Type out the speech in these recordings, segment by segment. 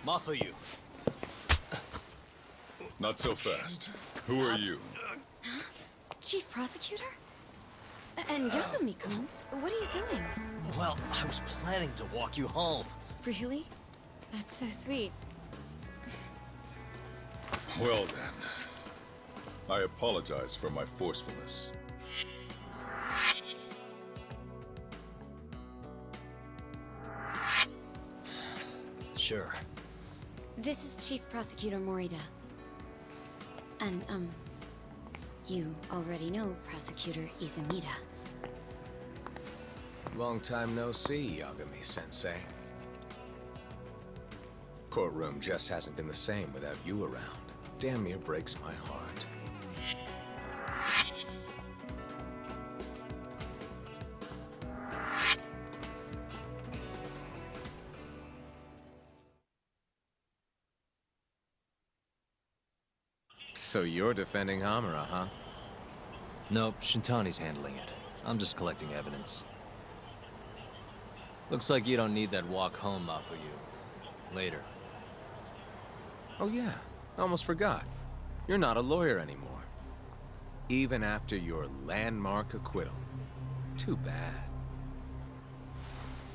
Mafuyu. Not so fast. Who are you? Chief Prosecutor? And Yagami-kun, what are you doing? Well, I was planning to walk you home. Really? That's so sweet. Well then. I apologize for my forcefulness. Sure. This is Chief Prosecutor Morida. And, you already know Prosecutor Izumida. Long time no see, Yagami-sensei. Courtroom just hasn't been the same without you around. Damn near breaks my heart. So you're defending Hamura, huh? Nope, Shintani's handling it. I'm just collecting evidence. Looks like you don't need that walk home, Mafuyu. Later. Oh yeah, almost forgot. You're not a lawyer anymore. Even after your landmark acquittal. Too bad.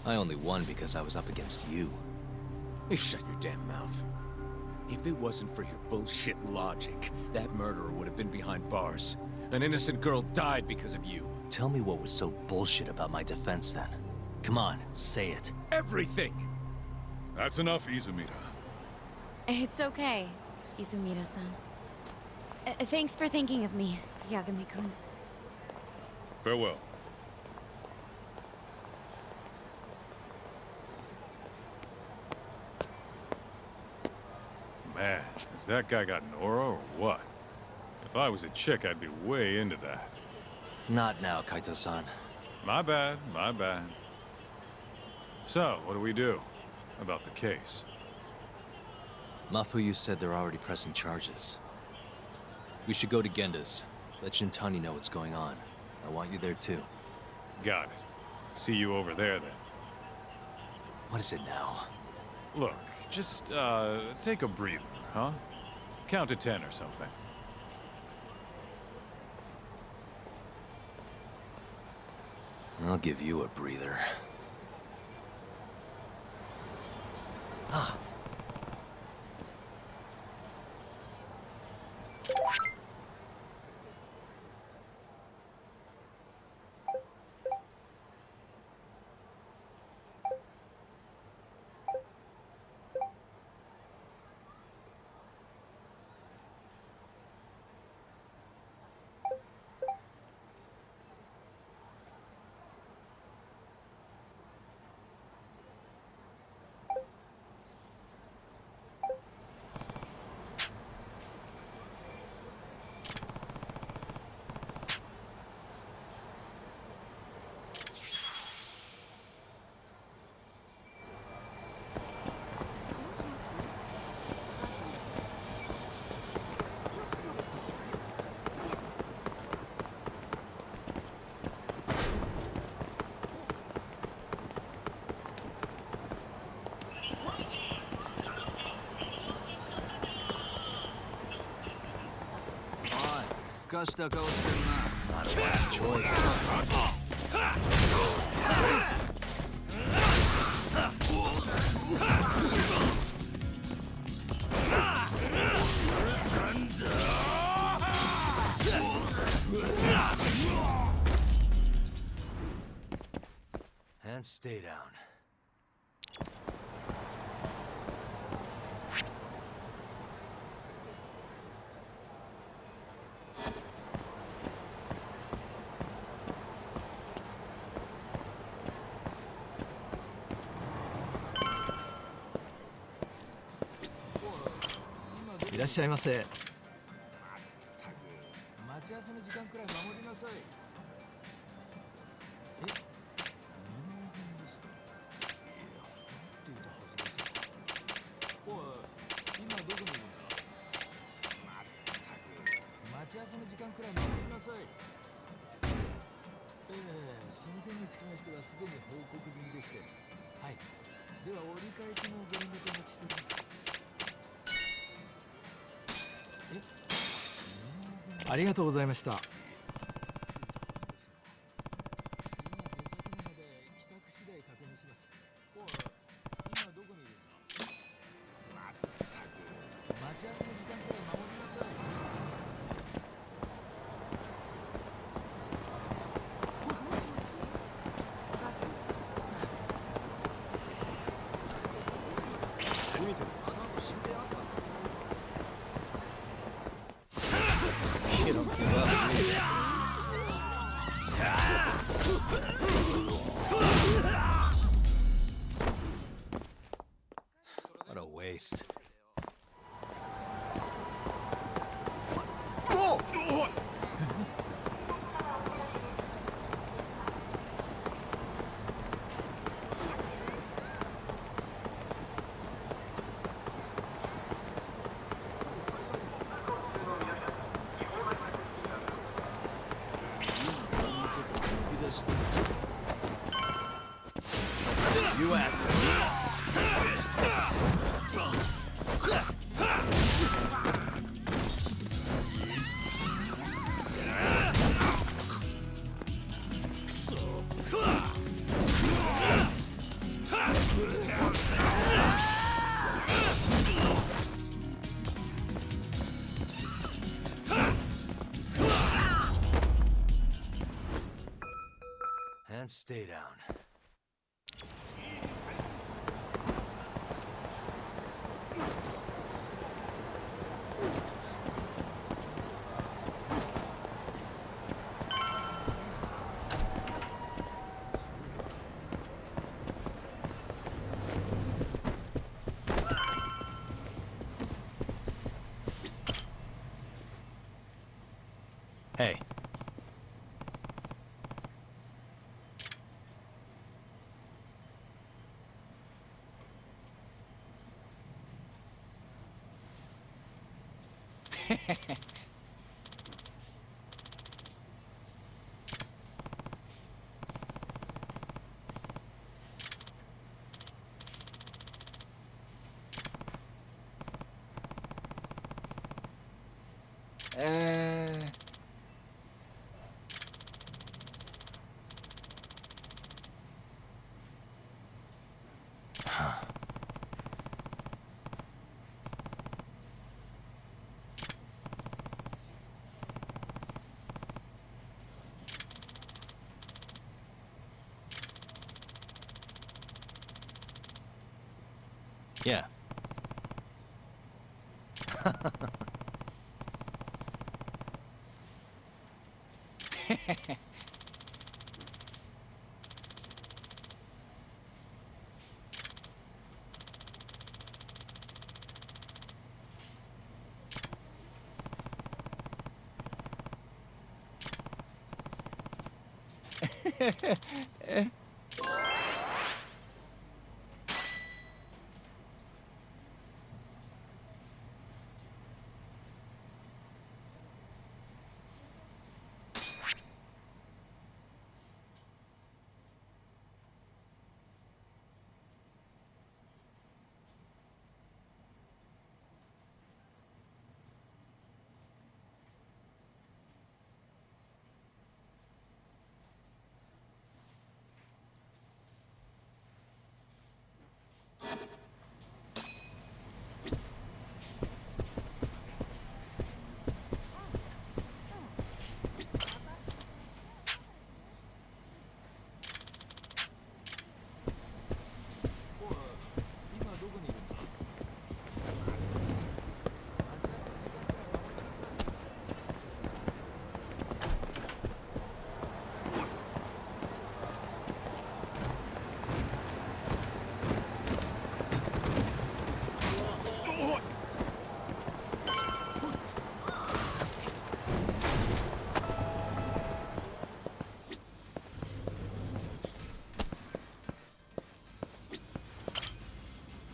I only won because I was up against you. You shut your damn mouth. If it wasn't for your bullshit logic, that murderer would have been behind bars. An innocent girl died because of you. Tell me what was so bullshit about my defense then. Come on, say it. Everything! That's enough, Izumida. It's okay, Izumida-san. Thanks for thinking of me, Yagami-kun. Farewell. Man, has that guy got an aura or what? If I was a chick, I'd be way into that. Not now, Kaito-san. My bad, my bad. So, what do we do about the case? Mafuyu said they're already pressing charges. We should go to Genda's. Let Shintani know what's going on. I want you there too. Got it. See you over there then. What is it now? Look, just, take a breather, huh? Count to 10 or something. I'll give you a breather. Ah. Not a wise choice. And stay down.いらっしゃいませ。待ち合わせの時間くらい守りなさい。え、2万円ですか。いや、持っていたはずですが。おい、今どこにいるんだ。まったく。待ち合わせの時間くらい守りなさい。その件につきましてはすでに報告済みでして。はい。では折り返しのご連絡お待ちしております。ありがとうございました。You don't give up, do you? What a waste. You asked me. And stay down. Hey. Yeah.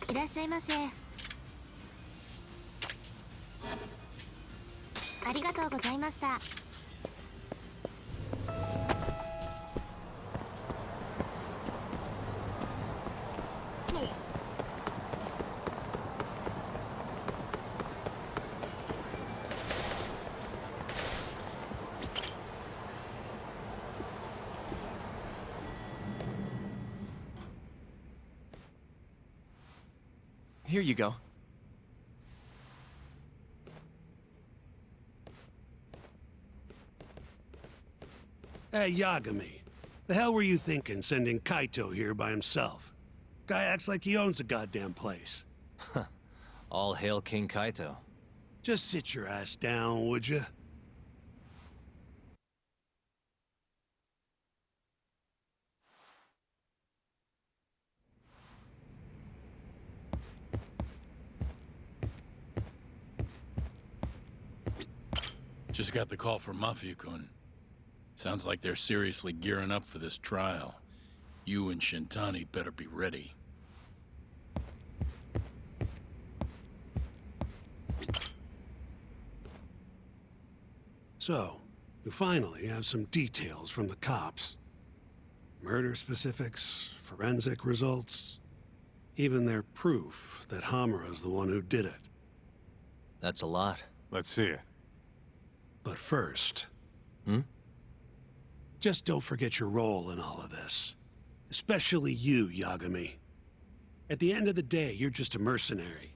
いらっしゃいませ。ありがとうございました。Here you go. Hey, Yagami. The hell were you thinking sending Kaito here by himself? Guy acts like he owns the goddamn place. All hail King Kaito. Just sit your ass down, would you? Just got the call from Mafia-kun. Sounds like they're seriously gearing up for this trial. You and Shintani better be ready. So, you finally have some details from the cops. Murder specifics, forensic results, even their proof that Hamura's the one who did it. That's a lot. Let's see it. But first... Hmm? Just don't forget your role in all of this. Especially you, Yagami. At the end of the day, you're just a mercenary.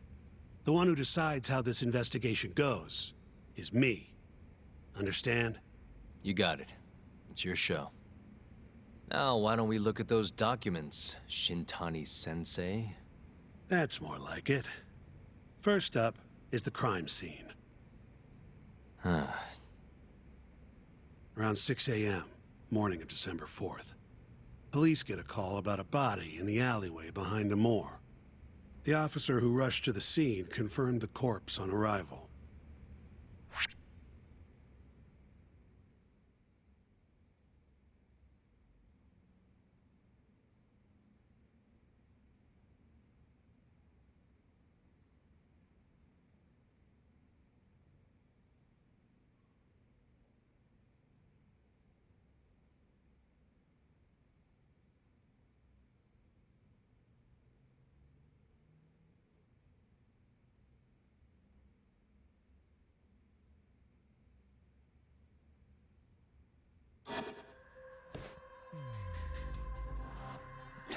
The one who decides how this investigation goes is me. Understand? You got it. It's your show. Now, why don't we look at those documents, Shintani-sensei? That's more like it. First up is the crime scene. Around 6 a.m., morning of December 4th. Police get a call about a body in the alleyway behind a moor. The officer who rushed to the scene confirmed the corpse on arrival.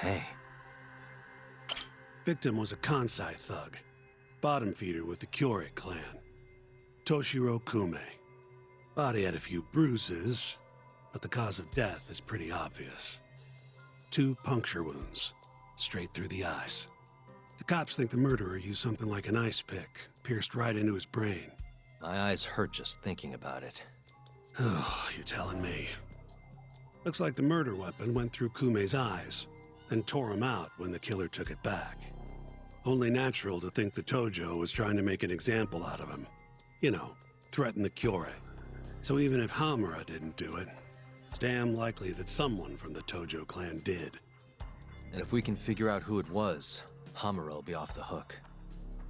Hey. Victim was a Kansai thug, bottom feeder with the Kyorei clan. Toshiro Kume. Body had a few bruises, but the cause of death is pretty obvious. 2 puncture wounds, straight through the eyes. The cops think the murderer used something like an ice pick, pierced right into his brain. My eyes hurt just thinking about it. Oh, you're telling me. Looks like the murder weapon went through Kume's eyes, then tore him out when the killer took it back. Only natural to think the Tojo was trying to make an example out of him. You know, threaten the Kyorei. So even if Hamura didn't do it, it's damn likely that someone from the Tojo clan did. And if we can figure out who it was, Hamura will be off the hook.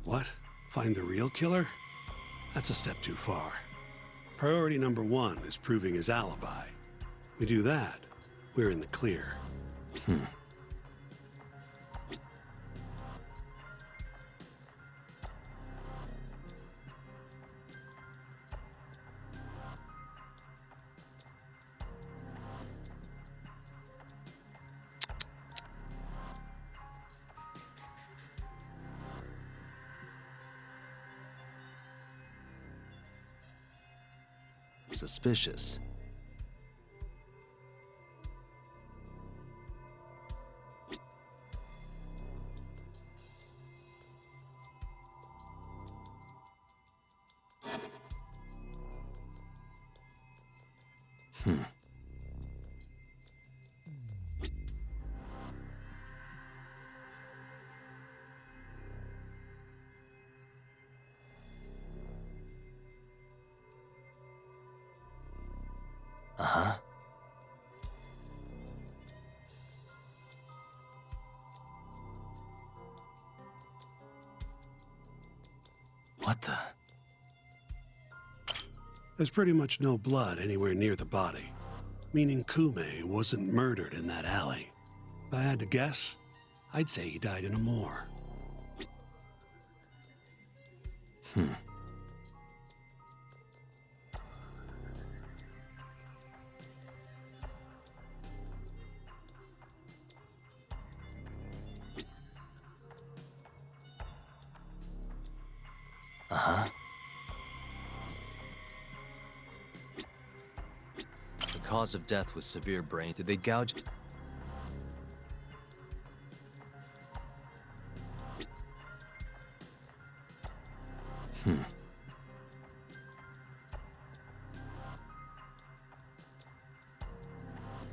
What? Find the real killer? That's a step too far. Priority number 1 is proving his alibi. We do that, we're in the clear. Suspicious. Uh-huh. What the? There's pretty much no blood anywhere near the body, meaning Kume wasn't murdered in that alley. If I had to guess, I'd say he died in a moor. cause of death was severe brain, did they gouge?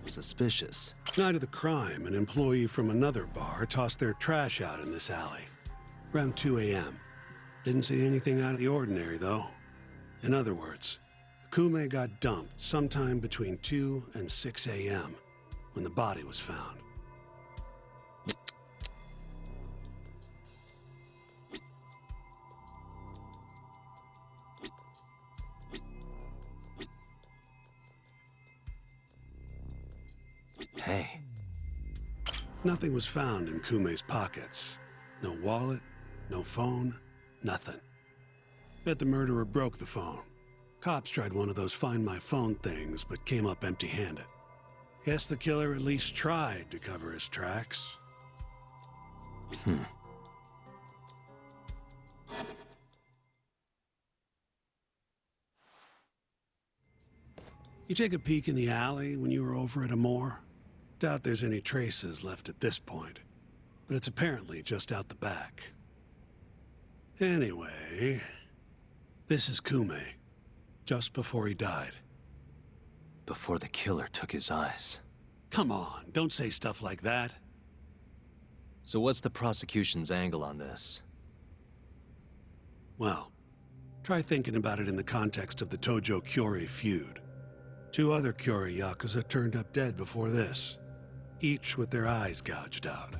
Suspicious. Night of the crime, an employee from another bar tossed their trash out in this alley. Around 2 a.m. Didn't see anything out of the ordinary, though. In other words, Kume got dumped sometime between 2 and 6 a.m. when the body was found. Hey. Nothing was found in Kume's pockets. No wallet, no phone, nothing. Bet the murderer broke the phone. Cops tried one of those Find My Phone things, but came up empty-handed. Guess the killer at least tried to cover his tracks. You take a peek in the alley when you were over at Amore? Doubt there's any traces left at this point, but it's apparently just out the back. Anyway, this is Kume, just before he died. Before the killer took his eyes. Come on, don't say stuff like that. So what's the prosecution's angle on this? Well, try thinking about it in the context of the Tojo-Kyorei feud. 2 other Kyorei Yakuza turned up dead before this, each with their eyes gouged out.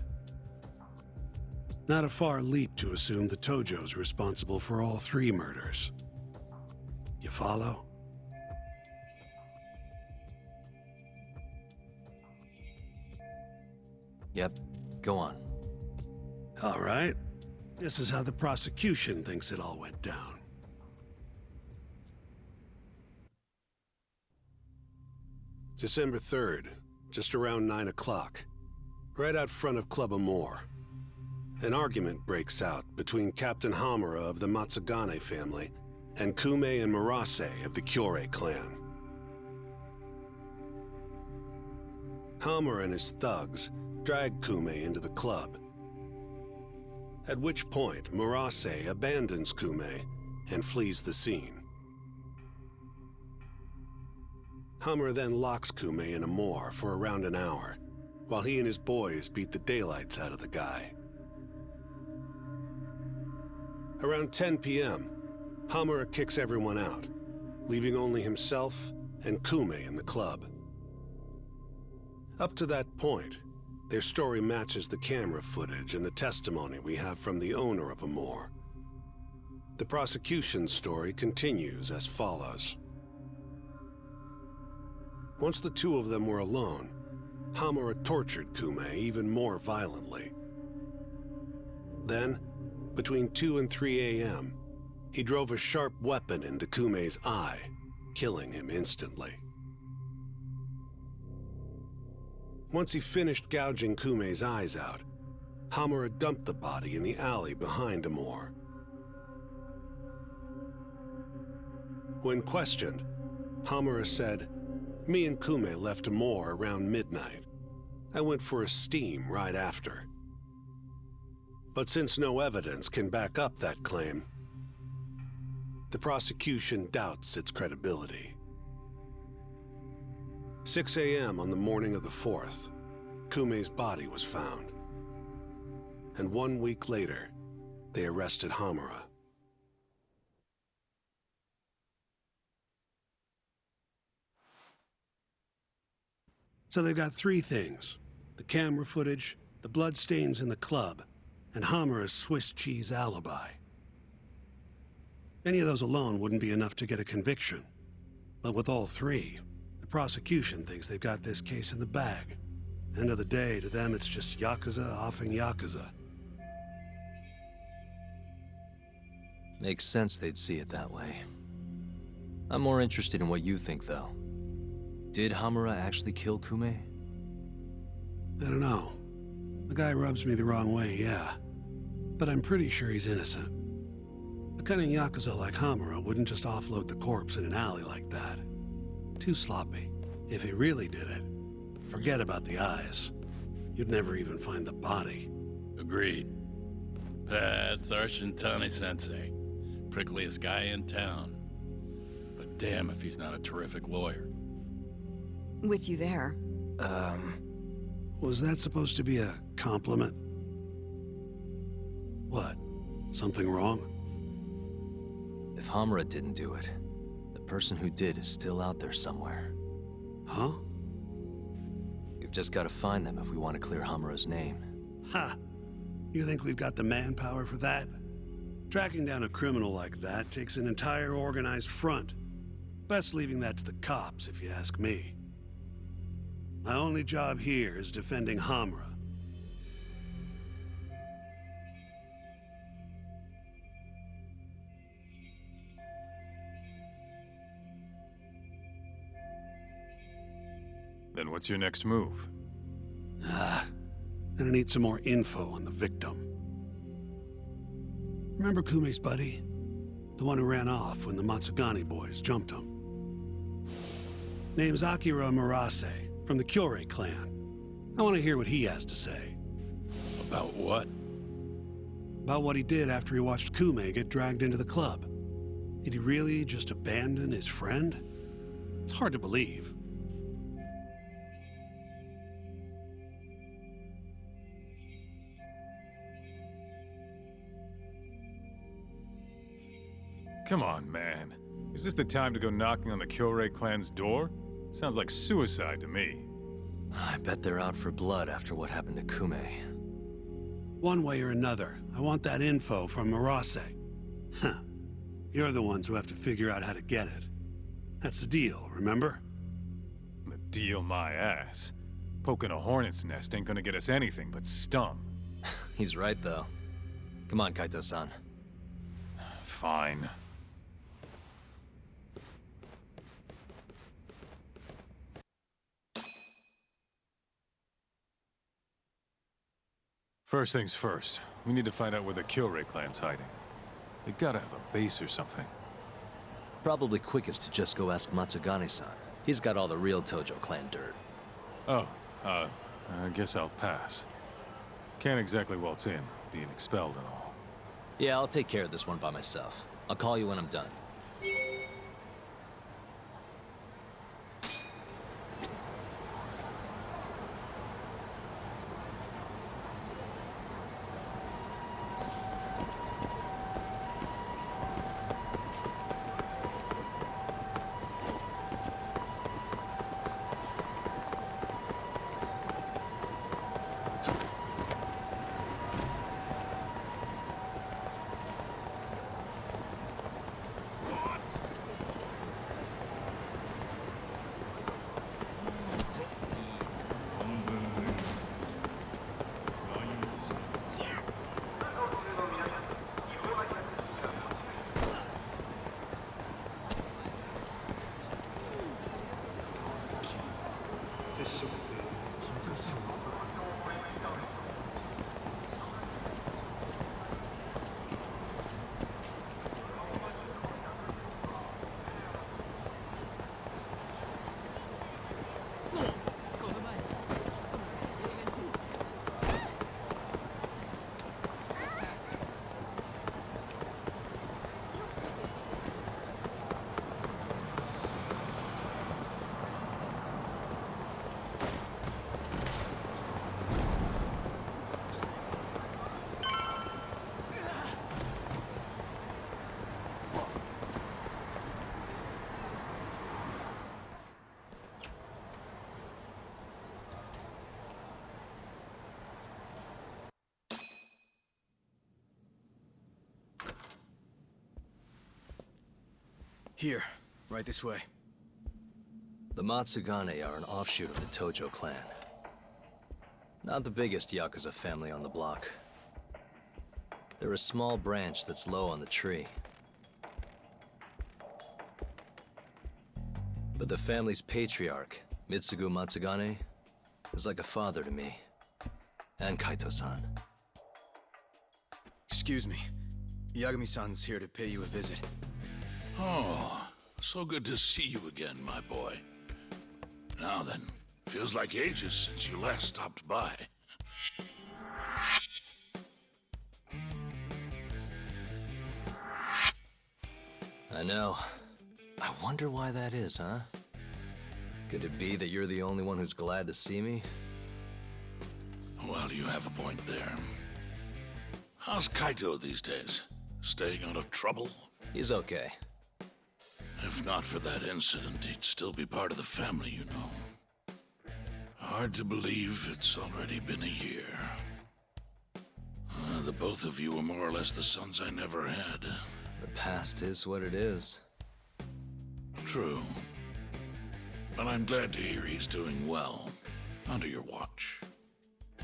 Not a far leap to assume the Tojo's responsible for all 3 murders. You follow? Yep, go on. All right. This is how the prosecution thinks it all went down. December 3rd, just around 9 o'clock, right out front of Club Amore. An argument breaks out between Captain Hamura of the Matsugane family and Kume and Murase of the Kyorei clan. Hamura and his thugs drag Kume into the club, at which point Murase abandons Kume and flees the scene. Hamura then locks Kume in Amore for around an hour, while he and his boys beat the daylights out of the guy. Around 10 p.m., Hamura kicks everyone out, leaving only himself and Kume in the club. Up to that point, their story matches the camera footage and the testimony we have from the owner of Amore. The prosecution's story continues as follows. Once the 2 of them were alone, Hamura tortured Kume even more violently. Then, between 2 and 3 a.m., he drove a sharp weapon into Kume's eye, killing him instantly. Once he finished gouging Kume's eyes out, Hamura dumped the body in the alley behind Amore. When questioned, Hamura said, "Me and Kume left Amore around midnight. I went for a steam right after." But since no evidence can back up that claim, the prosecution doubts its credibility. 6 a.m. on the morning of the 4th, Kume's body was found. And 1 week later, they arrested Hamura. So they've got 3 things: the camera footage, the bloodstains in the club, and Hamura's Swiss cheese alibi. Any of those alone wouldn't be enough to get a conviction. But with all 3, the prosecution thinks they've got this case in the bag. End of the day, to them it's just Yakuza offing Yakuza. Makes sense they'd see it that way. I'm more interested in what you think, though. Did Hamura actually kill Kume? I don't know. The guy rubs me the wrong way, yeah. But I'm pretty sure he's innocent. A cunning Yakuza like Hamura wouldn't just offload the corpse in an alley like that. Too sloppy. If he really did it, forget about the eyes. You'd never even find the body. Agreed. That's our Shintani-sensei. Prickliest guy in town. But damn if he's not a terrific lawyer. With you there. Was that supposed to be a compliment? What? Something wrong? If Hamura didn't do it, the person who did is still out there somewhere. Huh? We've just got to find them if we want to clear Hamura's name. Ha! You think we've got the manpower for that? Tracking down a criminal like that takes an entire organized front. Best leaving that to the cops, if you ask me. My only job here is defending Hamura. Then what's your next move? Gonna need some more info on the victim. Remember Kume's buddy? The one who ran off when the Matsugani boys jumped him. Name's Akira Murase, from the Kyorei clan. I want to hear what he has to say. About what? About what he did after he watched Kume get dragged into the club. Did he really just abandon his friend? It's hard to believe. Come on, man. Is this the time to go knocking on the Kyorei clan's door? Sounds like suicide to me. I bet they're out for blood after what happened to Kume. One way or another, I want that info from Murase. Huh. You're the ones who have to figure out how to get it. That's the deal, remember? The deal my ass. Poking a hornet's nest ain't gonna get us anything but stung. He's right, though. Come on, Kaito-san. Fine. First things first, we need to find out where the Kyorei clan's hiding. They gotta have a base or something. Probably quickest to just go ask Matsugani-san. He's got all the real Tojo clan dirt. Oh, I guess I'll pass. Can't exactly waltz in, being expelled and all. Yeah, I'll take care of this one by myself. I'll call you when I'm done. Here, right this way. The Matsugane are an offshoot of the Tojo clan. Not the biggest Yakuza family on the block. They're a small branch that's low on the tree. But the family's patriarch, Mitsugu Matsugane, is like a father to me. And Kaito-san. Excuse me. Yagami-san's here to pay you a visit. Oh, so good to see you again, my boy. Now then, feels like ages since you last stopped by. I know. I wonder why that is, huh? Could it be that you're the only one who's glad to see me? Well, you have a point there. How's Kaito these days? Staying out of trouble? He's okay. If not for that incident, he'd still be part of the family, you know. Hard to believe it's already been a year. The both of you were more or less the sons I never had. The past is what it is. True. But I'm glad to hear he's doing well, under your watch.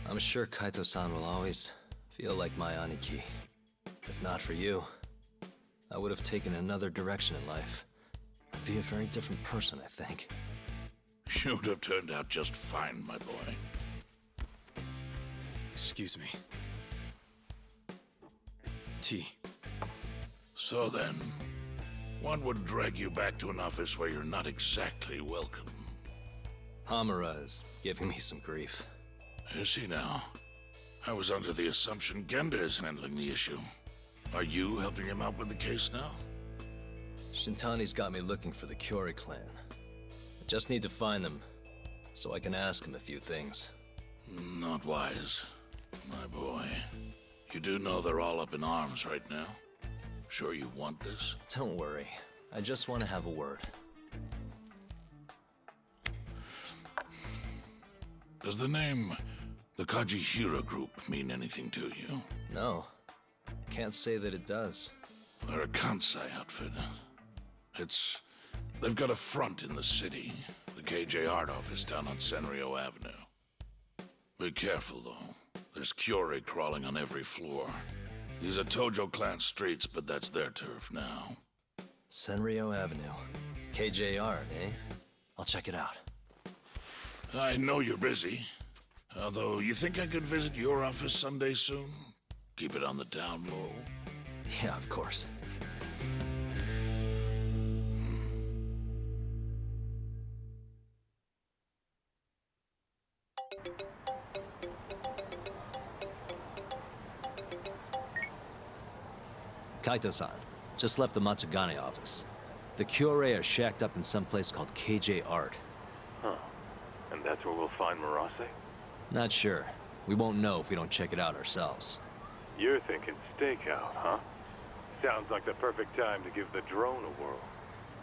I'm sure Kaito-san will always feel like my Aniki. If not for you, I would have taken another direction in life. I'd be a very different person, I think. You'd have turned out just fine, my boy. Excuse me. Tea. So then, what would drag you back to an office where you're not exactly welcome? Hamura is giving me some grief. Is he now? I was under the assumption Genda is handling the issue. Are you helping him out with the case now? Shintani's got me looking for the Kyorei clan. I just need to find them, so I can ask him a few things. Not wise, my boy. You do know they're all up in arms right now? Sure you want this? Don't worry. I just want to have a word. Does the name the Kajihira Group mean anything to you? No. Can't say that it does. They're a Kansai outfit. They've got a front in the city. The KJ Art office down on Senryo Avenue. Be careful, though. There's Kyorei crawling on every floor. These are Tojo clan streets, but that's their turf now. Senryo Avenue. KJ Art, eh? I'll check it out. I know you're busy. Although, you think I could visit your office Sunday soon? Keep it on the down low. Yeah, of course. Kaito-san, just left the Matsugane office. The Kyorei are shacked up in some place called KJ Art. Huh. And that's where we'll find Murase? Not sure. We won't know if we don't check it out ourselves. You're thinking stakeout, huh? Sounds like the perfect time to give the drone a whirl.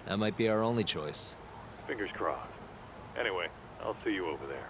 That might be our only choice. Fingers crossed. Anyway, I'll see you over there.